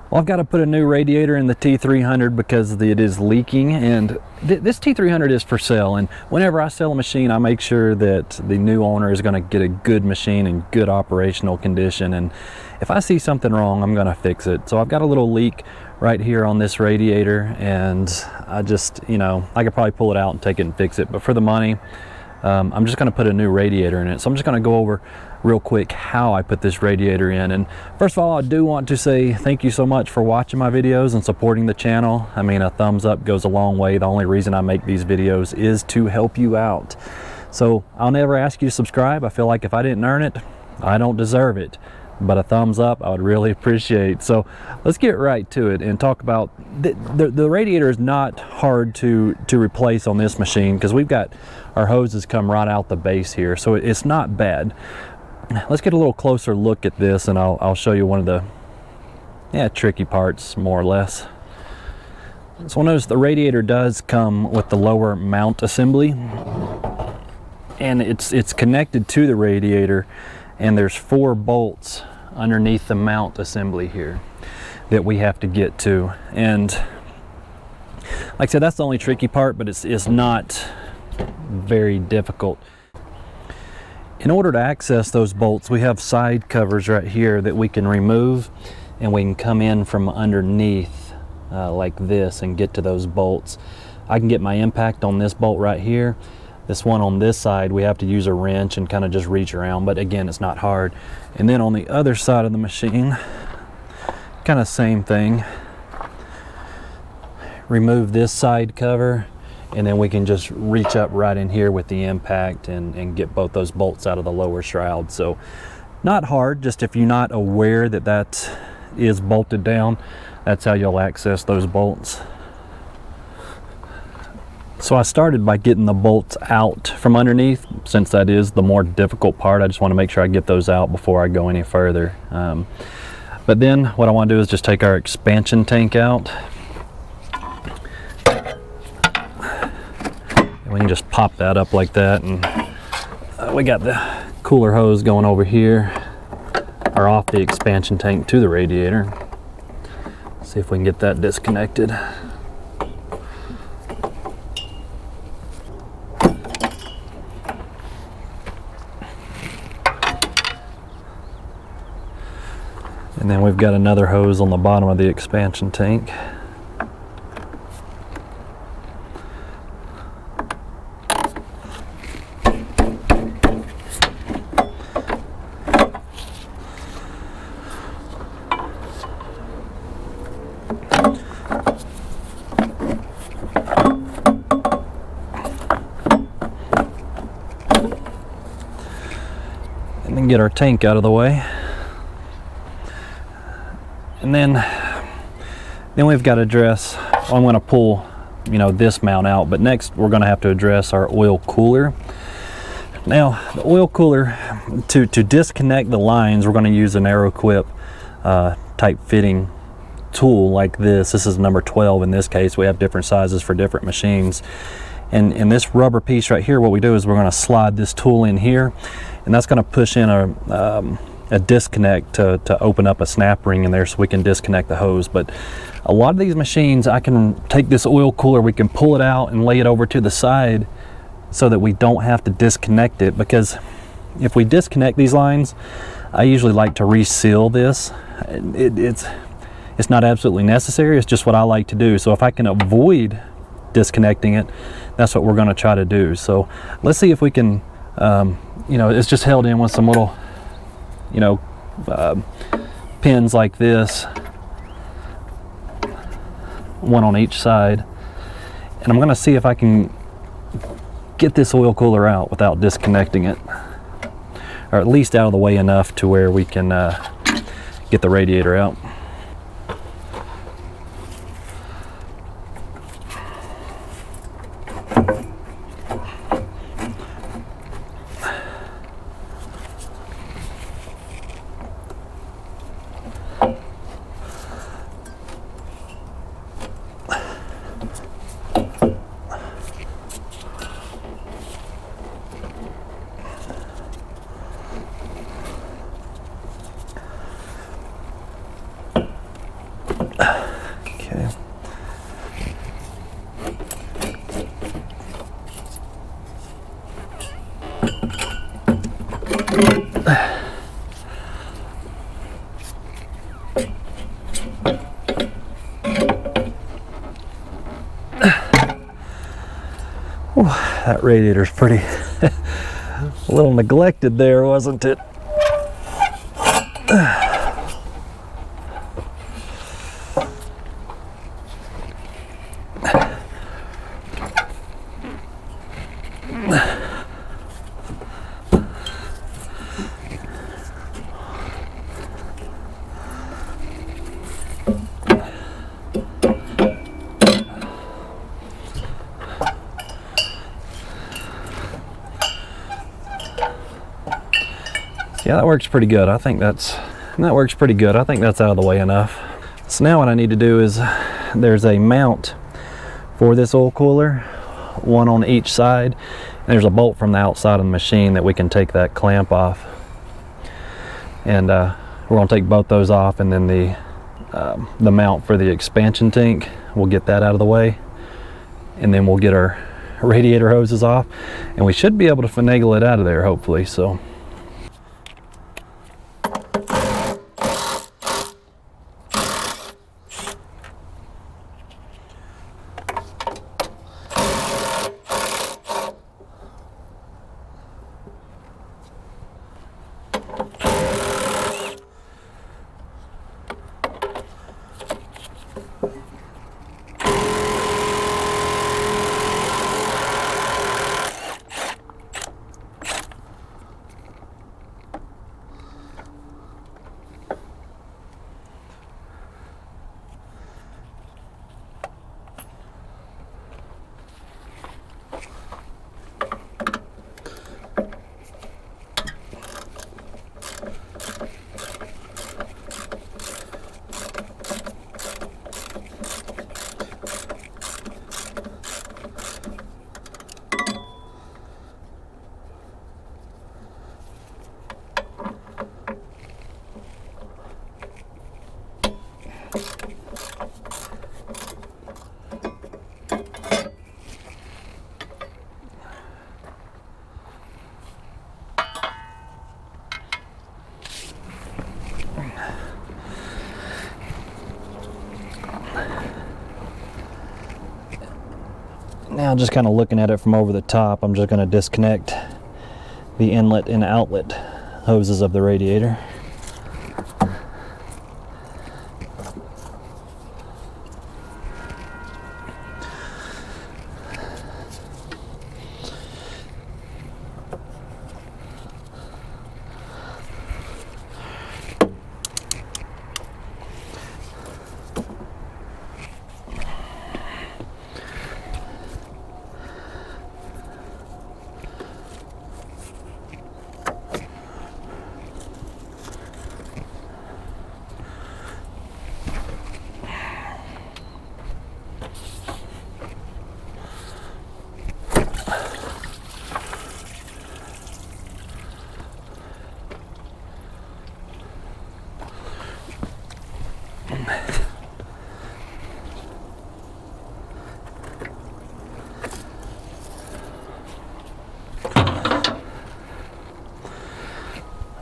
Well, I've got to put a new radiator in the T300 because it is leaking, and this T300 is for sale, and whenever I sell a machine I make sure that the new owner is going to get a good machine in good operational condition, and if I see something wrong I'm going to fix it. So I've got a little leak right here on this radiator, and I just, I could probably pull it out and take it and fix it, but for the money I'm just going to put a new radiator in it. So I'm just going to go over real quick how I put this radiator in. And first of all, I do want to say thank you so much for watching my videos and supporting the channel. I mean, a thumbs up goes a long way. The only reason I make these videos is to help you out. So I'll never ask you to subscribe. I feel like if I didn't earn it, I don't deserve it. But a thumbs up I would really appreciate. So let's get right to it and talk about the radiator is not hard to replace on this machine because we've got our hoses come right out the base here, so it's not bad. Let's get a little closer look at this, and I'll show you one of the tricky parts, more or less. So notice the radiator does come with the lower mount assembly, and it's connected to the radiator, and there's 4 bolts underneath the mount assembly here that we have to get to. And like I said, that's the only tricky part, but it's not very difficult. In order to access those bolts, we have side covers right here that we can remove, and we can come in from underneath like this and get to those bolts. I can get my impact on this bolt right here. This one on this side, we have to use a wrench and kind of just reach around, but again, it's not hard. And then on the other side of the machine, kind of same thing. Remove this side cover, and then we can just reach up right in here with the impact and get both those bolts out of the lower shroud. So not hard, just if you're not aware that that is bolted down, that's how you'll access those bolts. So I started by getting the bolts out from underneath, since that is the more difficult part. I just want to make sure I get those out before I go any further. But then what I want to do is just take our expansion tank out. And we can just pop that up like that, and we got the cooler hose going over here, or off the expansion tank to the radiator. See if we can get that disconnected. And then we've got another hose on the bottom of the expansion tank. And then get our tank out of the way. And then we've got to address, I'm going to pull, this mount out, but next we're going to have to address our oil cooler. Now, the oil cooler, to disconnect the lines, we're going to use an Aeroquip type fitting tool like this. This is number 12 in this case. We have different sizes for different machines. And in this rubber piece right here, what we do is we're going to slide this tool in here, and that's going to push in a disconnect to open up a snap ring in there so we can disconnect the hose. But a lot of these machines, I can take this oil cooler, we can pull it out and lay it over to the side so that we don't have to disconnect it, because if we disconnect these lines, I usually like to reseal this. It's not absolutely necessary, it's just what I like to do. So if I can avoid disconnecting it, that's what we're going to try to do. So let's see if we can, it's just held in with some little pins like this, one on each side, and I'm going to see if I can get this oil cooler out without disconnecting it, or at least out of the way enough to where we can get the radiator out. Okay. Whew, that radiator's pretty a little neglected there, wasn't it? Yeah, that works pretty good. I think that works pretty good. I think that's out of the way enough. So now what I need to do is, there's a mount for this oil cooler, one on each side. And there's a bolt from the outside of the machine that we can take that clamp off. And we're gonna take both those off, and then the mount for the expansion tank, we'll get that out of the way. And then we'll get our radiator hoses off, and we should be able to finagle it out of there, hopefully. So now, just kind of looking at it from over the top, I'm just going to disconnect the inlet and outlet hoses of the radiator.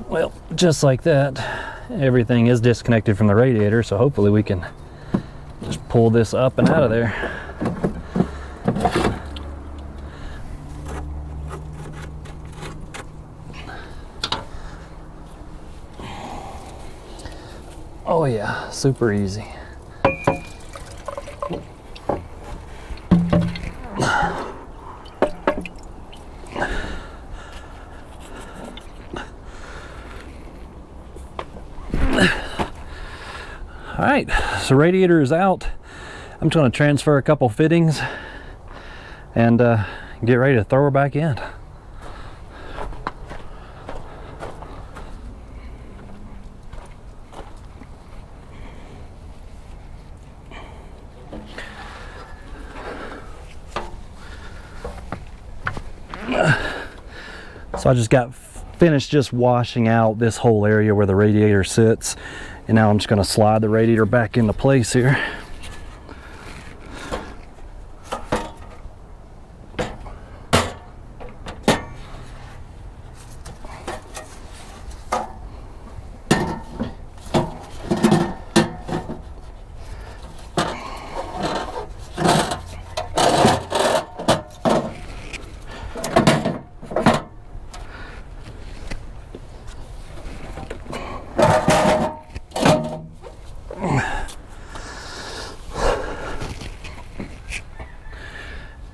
Well, just like that, everything is disconnected from the radiator, so hopefully we can just pull this up and out of there. Oh yeah, super easy. All right, so radiator is out. I'm just going to transfer a couple fittings and get ready to throw her back in. So I just got finished just washing out this whole area where the radiator sits, And now I'm just going to slide the radiator back into place here.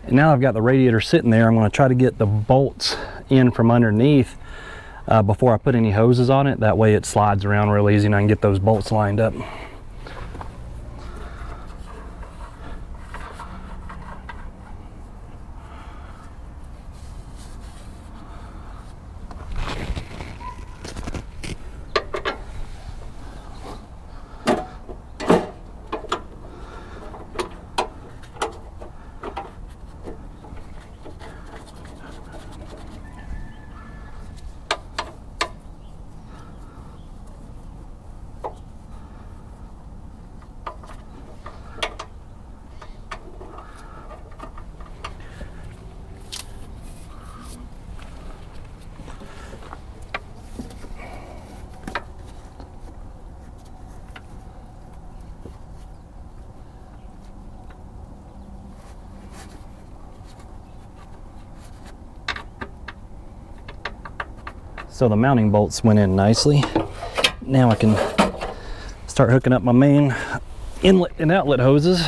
And now I've got the radiator sitting there, I'm going to try to get the bolts in from underneath before I put any hoses on it. That way it slides around real easy and I can get those bolts lined up. So the mounting bolts went in nicely. Now I can start hooking up my main inlet and outlet hoses.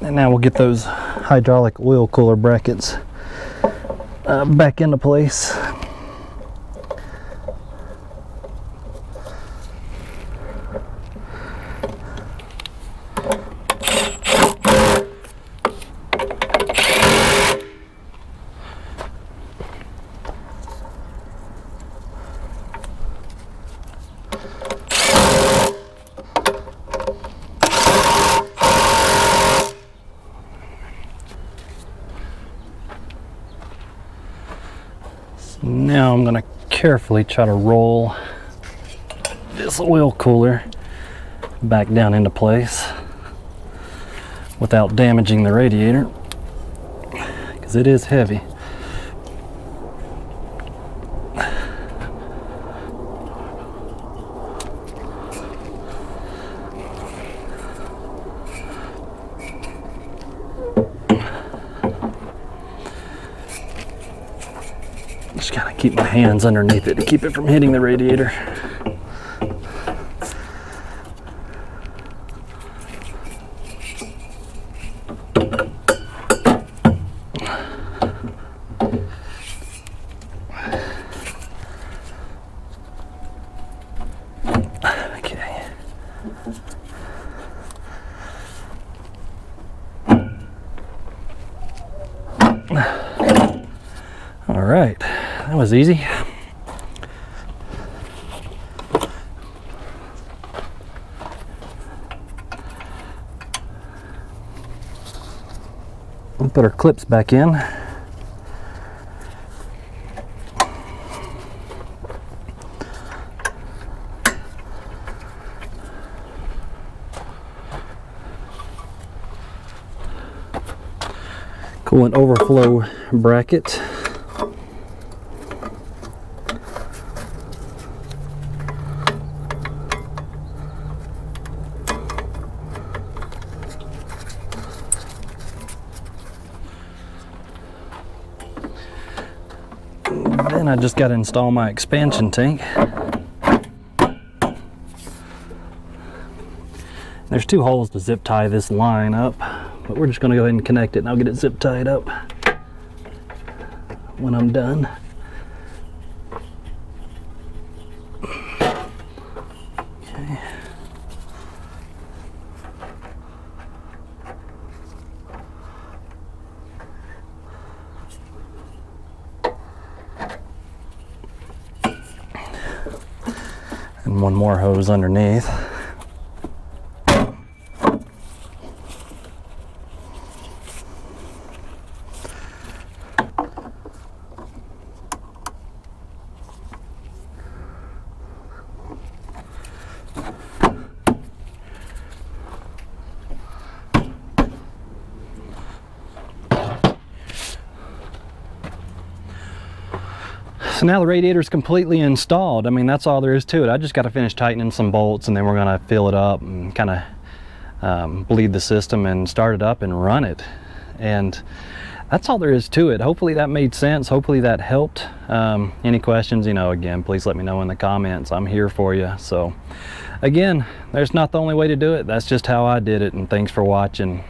And now we'll get those hydraulic oil cooler brackets back into place. Now I'm going to carefully try to roll this oil cooler back down into place without damaging the radiator, because it is heavy. Just gotta keep my hands underneath it to keep it from hitting the radiator. Okay. All right. That was easy. We'll put our clips back in. Coolant overflow bracket. Then I just got to install my expansion tank. There's two holes to zip tie this line up, but we're just going to go ahead and connect it, and I'll get it zip tied up when I'm done. Okay. And one more hose underneath. So now the radiator is completely installed. I mean, that's all there is to it. I just got to finish tightening some bolts, and then we're going to fill it up and kind of bleed the system and start it up and run it. And that's all there is to it. Hopefully that made sense. Hopefully that helped. Any questions, you know, again, please let me know in the comments. I'm here for you. So again, there's not the only way to do it. That's just how I did it. And thanks for watching.